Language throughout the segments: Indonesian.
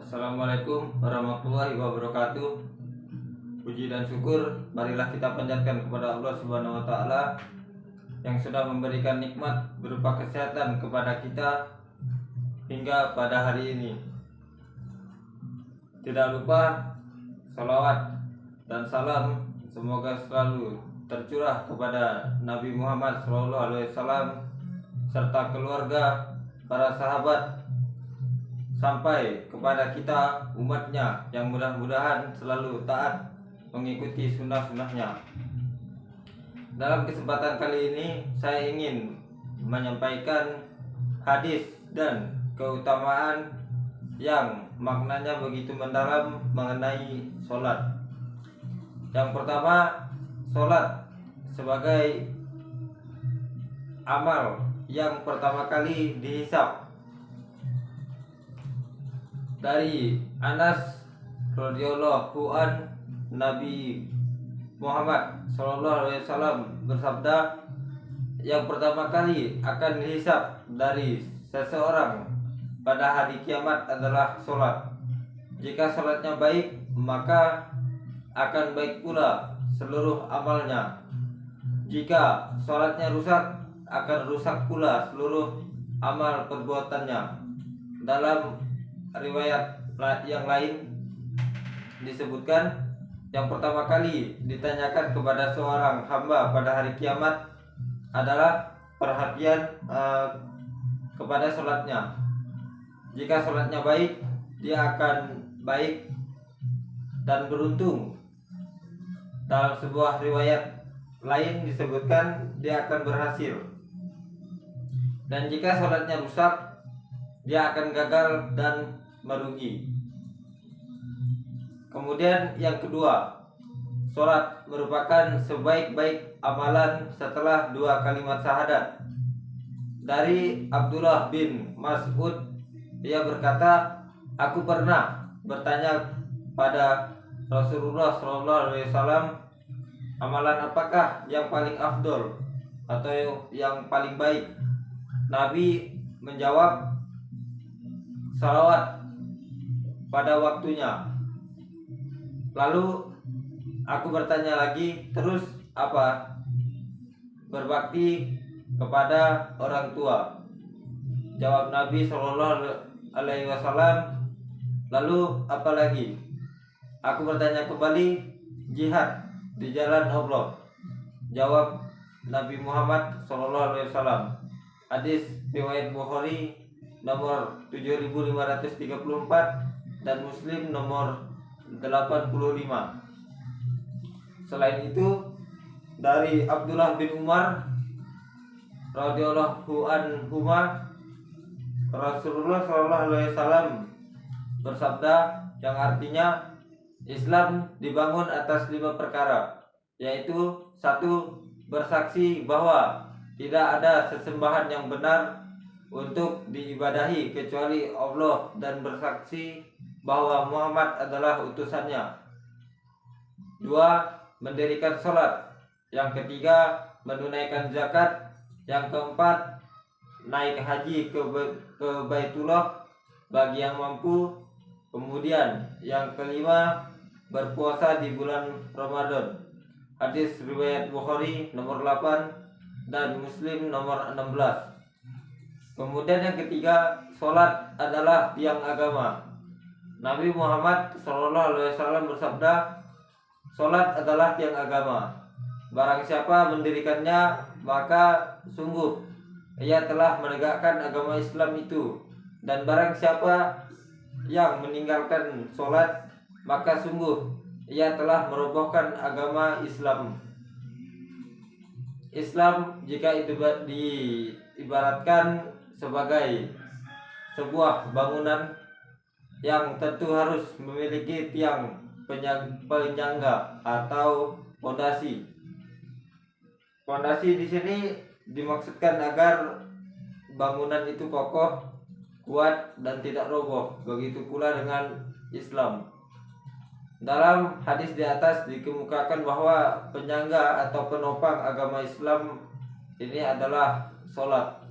Assalamualaikum warahmatullahi wabarakatuh. Puji dan syukur marilah kita panjatkan kepada Allah Subhanahu wa taala yang sudah memberikan nikmat berupa kesehatan kepada kita hingga pada hari ini. Tidak lupa salawat dan salam semoga selalu tercurah kepada Nabi Muhammad SAW serta keluarga, para sahabat, sampai kepada kita umatnya yang mudah-mudahan selalu taat mengikuti sunnah-sunnahnya. Dalam kesempatan kali ini saya ingin menyampaikan hadis dan keutamaan yang maknanya begitu mendalam mengenai sholat. Yang pertama, sholat sebagai amal yang pertama kali dihisab. Dari Anas radhiyallahu an, Nabi Muhammad SAW bersabda, yang pertama kali akan dihisab dari seseorang pada hari kiamat adalah sholat. Jika sholatnya baik, maka akan baik pula seluruh amalnya. Jika sholatnya rusak, akan rusak pula seluruh amal perbuatannya. Dalam riwayat yang lain disebutkan, yang pertama kali ditanyakan kepada seorang hamba pada hari kiamat adalah perhatian kepada sholatnya. Jika sholatnya baik, dia akan baik dan beruntung. Dalam sebuah riwayat lain disebutkan dia akan berhasil. Dan jika sholatnya rusak, dia akan gagal dan merugi. Kemudian yang kedua, sholat merupakan sebaik-baik amalan setelah dua kalimat syahadat. Dari Abdullah bin Mas'ud, dia berkata, aku pernah bertanya pada Rasulullah SAW, amalan apakah yang paling afdol atau yang paling baik? Nabi menjawab, salawat pada waktunya. Lalu aku bertanya lagi, terus apa? Berbakti kepada orang tua. Jawab Nabi SAW, lalu apa lagi? Aku bertanya kembali, jihad di jalan Allah. Jawab Nabi Muhammad SAW. Hadis riwayat Bukhari nomor 7534 dan Muslim nomor 85. Selain itu, dari Abdullah bin Umar radhiyallahu anhuma, Rasulullah SAW bersabda yang artinya Islam dibangun atas 5 perkara, yaitu 1. Bersaksi bahwa tidak ada sesembahan yang benar untuk diibadahi kecuali Allah dan bersaksi bahwa Muhammad adalah utusannya. 2. Mendirikan sholat. Yang ketiga, menunaikan zakat. Yang keempat, naik haji ke Baitullah bagi yang mampu. Kemudian yang kelima, berpuasa di bulan Ramadan. Hadis riwayat Bukhari nomor 8 dan Muslim nomor 16. Kemudian yang ketiga, sholat adalah tiang agama. Nabi Muhammad SAW bersabda, sholat adalah tiang agama. Barang siapa mendirikannya, maka sungguh ia telah menegakkan agama Islam itu. Dan barang siapa yang meninggalkan sholat, maka sungguh ia telah merobohkan agama Islam. Islam jika itu diibaratkan sebagai sebuah bangunan yang tentu harus memiliki tiang penyangga atau fondasi. Fondasi di sini dimaksudkan agar bangunan itu kokoh, kuat dan tidak roboh. Begitu pula dengan Islam. Dalam hadis di atas dikemukakan bahwa penyangga atau penopang agama Islam ini adalah sholat.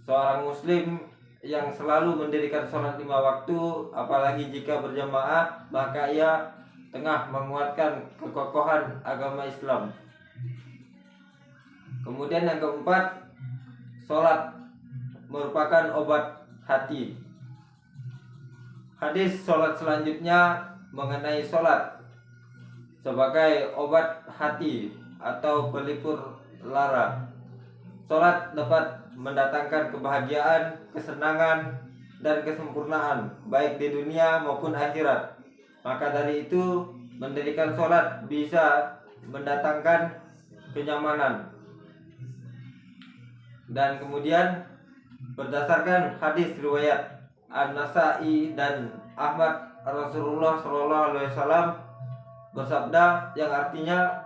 Seorang muslim yang selalu mendirikan sholat 5 waktu, apalagi jika berjamaah, maka ia tengah menguatkan kekokohan agama Islam. Kemudian yang keempat, sholat merupakan obat hati. Hadis sholat selanjutnya mengenai sholat sebagai obat hati atau pelipur lara. Sholat dapat mendatangkan kebahagiaan, kesenangan, dan kesempurnaan baik di dunia maupun akhirat. Maka dari itu, mendirikan sholat bisa mendatangkan kenyamanan. Dan kemudian berdasarkan hadis riwayat An-Nasa'i dan Ahmad, Rasulullah SAW bersabda yang artinya,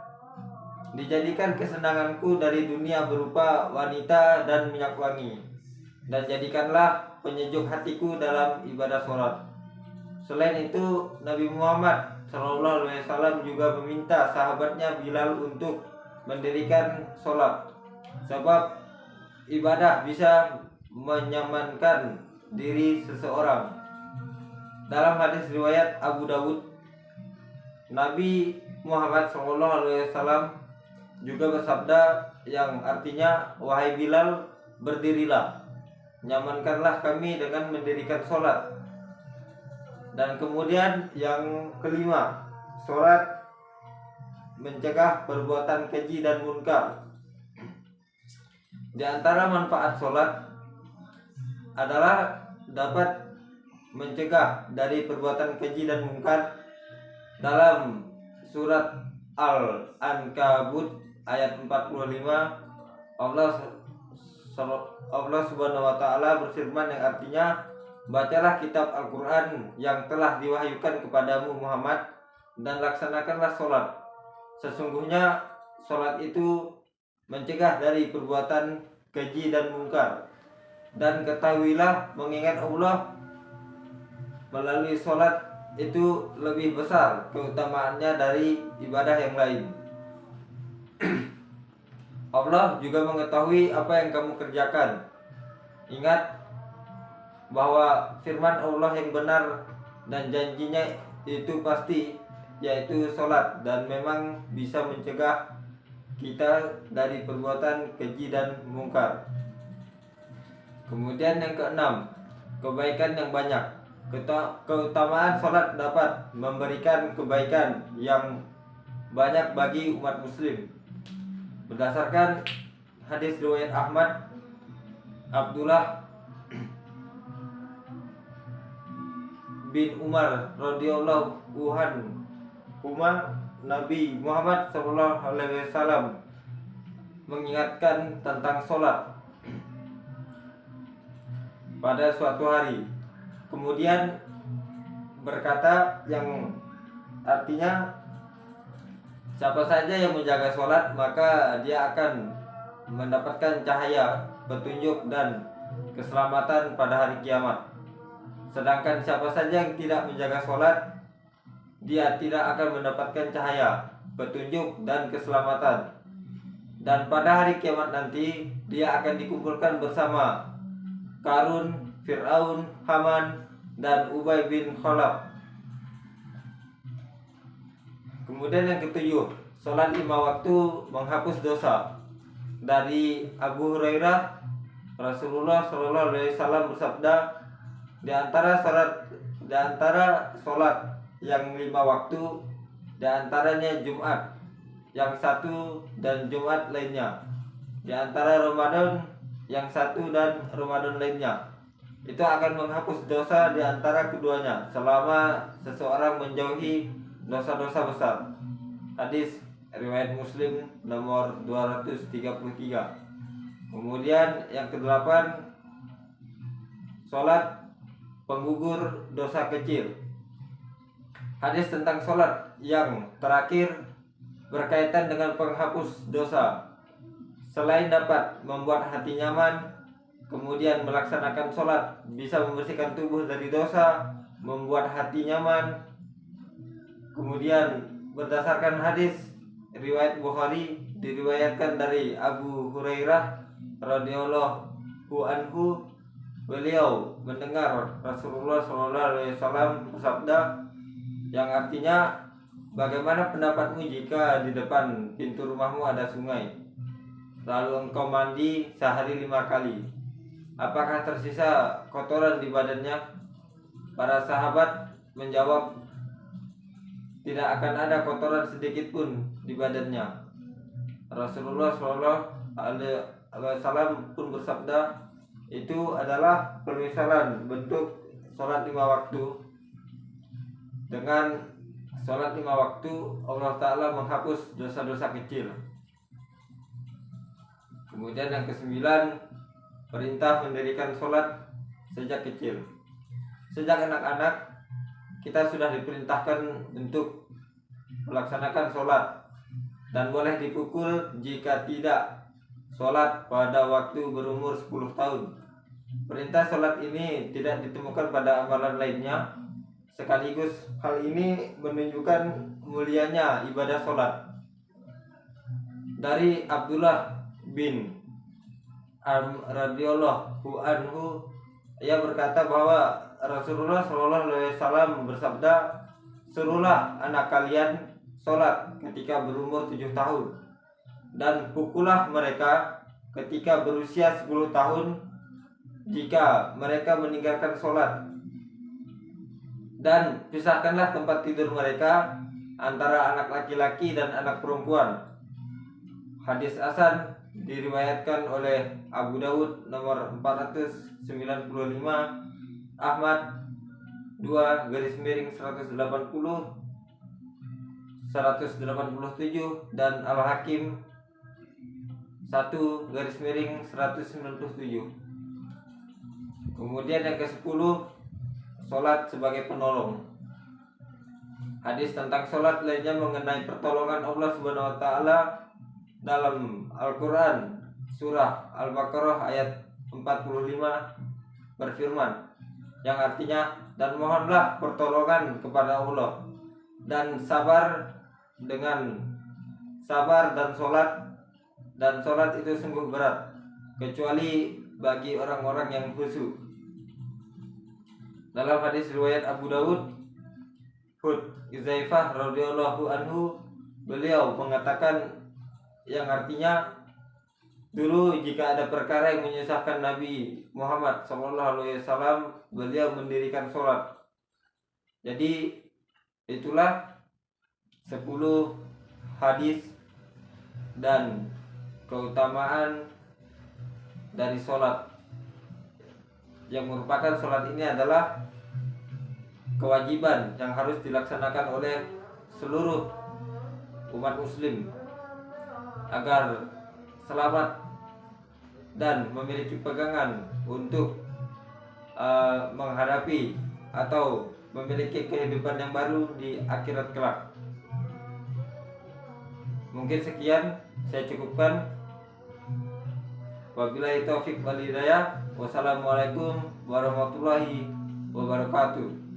dijadikan kesenanganku dari dunia berupa wanita dan minyak wangi, dan jadikanlah penyejuk hatiku dalam ibadah sholat. Selain itu, Nabi Muhammad SAW juga meminta sahabatnya Bilal untuk mendirikan sholat, sebab ibadah bisa menyamankan diri seseorang. Dalam hadis riwayat Abu Dawud, Nabi Muhammad SAW juga bersabda yang artinya, wahai Bilal, berdirilah, nyamankanlah kami dengan mendirikan sholat. Dan kemudian yang kelima, sholat mencegah perbuatan keji dan munkar. Di antara manfaat sholat adalah dapat mencegah dari perbuatan keji dan munkar. Dalam surat Al-Ankabut ayat 45, Allah Subhanahu wa taala berfirman yang artinya, bacalah kitab Al-Qur'an yang telah diwahyukan kepadamu Muhammad, dan laksanakanlah sholat. Sesungguhnya sholat itu mencegah dari perbuatan keji dan munkar. Dan ketahuilah, mengingat Allah melalui sholat itu lebih besar keutamaannya dari ibadah yang lain. Allah juga mengetahui apa yang kamu kerjakan. Ingat bahwa firman Allah yang benar dan janjinya itu pasti, yaitu sholat, dan memang bisa mencegah kita dari perbuatan keji dan mungkar. Kemudian yang keenam, kebaikan yang banyak. Keutamaan sholat dapat memberikan kebaikan yang banyak bagi umat muslim. Berdasarkan hadis riwayat Ahmad, Abdullah bin Umar radhiyallahu anhuma, Nabi Muhammad SAW mengingatkan tentang sholat pada suatu hari. Kemudian berkata yang artinya, siapa saja yang menjaga sholat maka dia akan mendapatkan cahaya, petunjuk, dan keselamatan pada hari kiamat. Sedangkan siapa saja yang tidak menjaga sholat, dia tidak akan mendapatkan cahaya, petunjuk, dan keselamatan. Dan pada hari kiamat nanti dia akan dikumpulkan bersama Qarun, Fir'aun, Haman, dan Ubay bin Khalaf. Kemudian yang ketujuh, sholat 5 waktu menghapus dosa. Dari Abu Hurairah, Rasulullah SAW bersabda, di antara sholat yang 5 waktu, di antaranya Jumat yang satu dan Jumat lainnya, di antara Ramadan yang satu dan Ramadan lainnya, itu akan menghapus dosa di antara keduanya selama seseorang menjauhi dosa-dosa besar. Hadis riwayat Muslim nomor 233. Kemudian yang kedelapan, sholat penggugur dosa kecil. Hadis tentang sholat yang terakhir berkaitan dengan penghapus dosa. Selain dapat membuat hati nyaman, kemudian melaksanakan sholat bisa membersihkan tubuh dari dosa, membuat hati nyaman. Kemudian berdasarkan hadis riwayat Bukhari, diriwayatkan dari Abu Hurairah radhiyallahu anhu, beliau mendengar Rasulullah SAW bersabda, yang artinya, bagaimana pendapatmu jika di depan pintu rumahmu ada sungai, lalu engkau mandi sehari 5 kali, apakah tersisa kotoran di badannya? Para sahabat menjawab, tidak akan ada kotoran sedikit pun di badannya. Rasulullah SAW pun bersabda, itu adalah permisalan bentuk sholat 5 waktu. Dengan sholat 5 waktu, Allah Ta'ala menghapus dosa-dosa kecil. Kemudian yang ke-9, perintah mendirikan sholat sejak kecil. Sejak anak-anak, kita sudah diperintahkan untuk melaksanakan sholat, dan boleh dipukul jika tidak sholat pada waktu berumur 10 tahun. Perintah sholat ini tidak ditemukan pada amalan lainnya. Sekaligus hal ini menunjukkan mulianya ibadah sholat. Dari Abdullah bin radhiyallahu anhu, ia berkata bahwa Rasulullah SAW bersabda, suruhlah anak kalian sholat ketika berumur 7 tahun, dan pukullah mereka ketika berusia 10 tahun jika mereka meninggalkan sholat, dan pisahkanlah tempat tidur mereka antara anak laki-laki dan anak perempuan. Hadis hasan diriwayatkan oleh Abu Dawud nomor 495, Ahmad 2/180 187, dan Al-Hakim 1/197. Kemudian yang ke-10, sholat sebagai penolong. Hadis tentang sholat lainnya mengenai pertolongan Allah Subhanahu wa Ta'ala dalam Al-Quran, surah Al-Baqarah ayat 45 berfirman, yang artinya, dan mohonlah pertolongan kepada Allah, dan sabar dan sholat itu sungguh berat, kecuali bagi orang-orang yang khusyuk. Dalam hadis riwayat Abu Dawud, Hudzaifah radhiyallahu anhu, beliau mengatakan, yang artinya, dulu jika ada perkara yang menyusahkan Nabi Muhammad SAW, beliau mendirikan sholat. Jadi itulah 10 hadis dan keutamaan dari sholat. Yang merupakan sholat ini adalah kewajiban yang harus dilaksanakan oleh seluruh umat muslim agar selamat dan memiliki pegangan untuk menghadapi atau memiliki kehidupan yang baru di akhirat kelak. Mungkin sekian saya cukupkan. Wabillahi taufik wal hidayah. Wassalamualaikum warahmatullahi wabarakatuh.